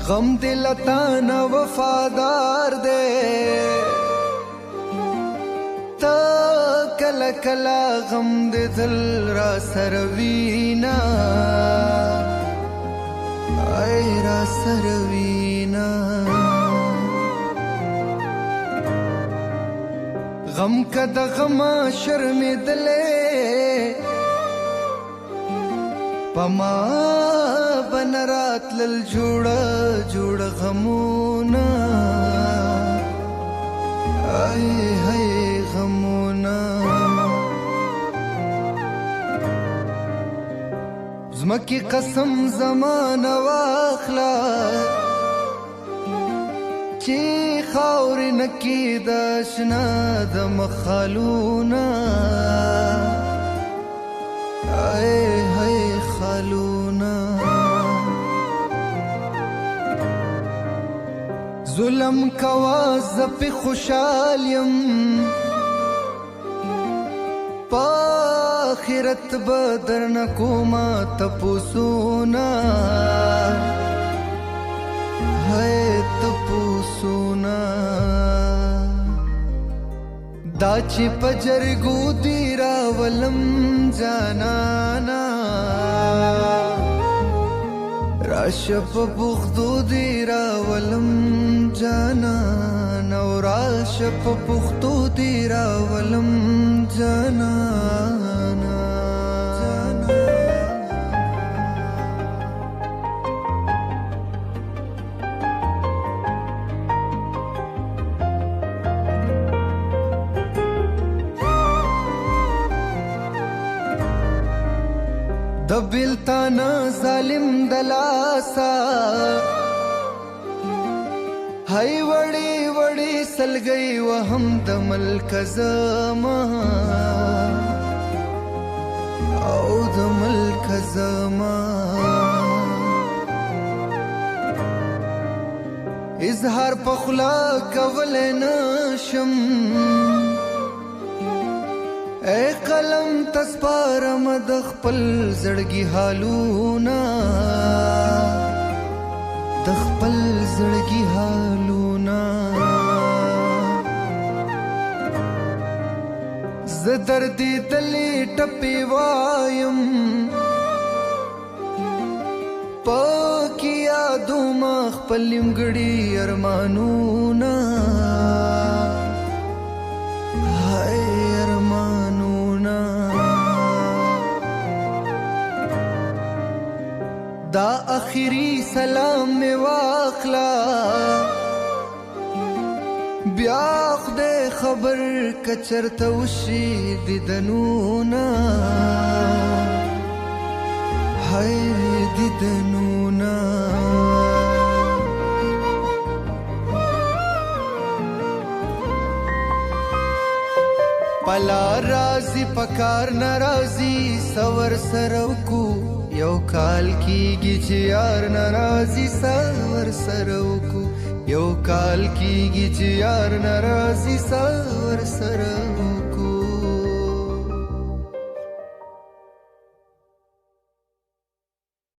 غم دل تانا وفادار دے تا کلا کلا غم دے دل را سروینا اے را سروینا غم کد غما شرم دلے پما بنرات لل جوڑا جوڑا غمونا آئے ہائے غمونا زمکی قسم زمان واخلا چی خاور نکی داشنا دم خالونا آئے ہائے خالونا ظلم کوا زپ خوشالیم پاخرت بدر نکوما تپوسونا ہے تپوسونا داچی پجرگو دیرا ولم جانانا راشپ بغدو دیرا ولم جانانا راشپ بغدو دیرا ولم جانانا دبلتانا ظالم دلاسا ہائی وڑی وڑی سل گئی وہم دمل کزما او دمل کزما اظہار پخلا کول نشم اے قلم تسپارم د خپل زړګي حالونا د خپل زړګي حالونا ز دردي دلې ټپي وایم پاکي یادو ما خپل نیمګړي ارمانونا هاي دا آخری سلام میں واخلا بیا خدای خبر کچرته وشي دیدنونا هاي دیدنونا پلا رازی پکار نرازی سور سروکو یو کال کیږي چې یار ناراضي سور سروکو یو کال کیږي چې یار ناراضي سور سروکو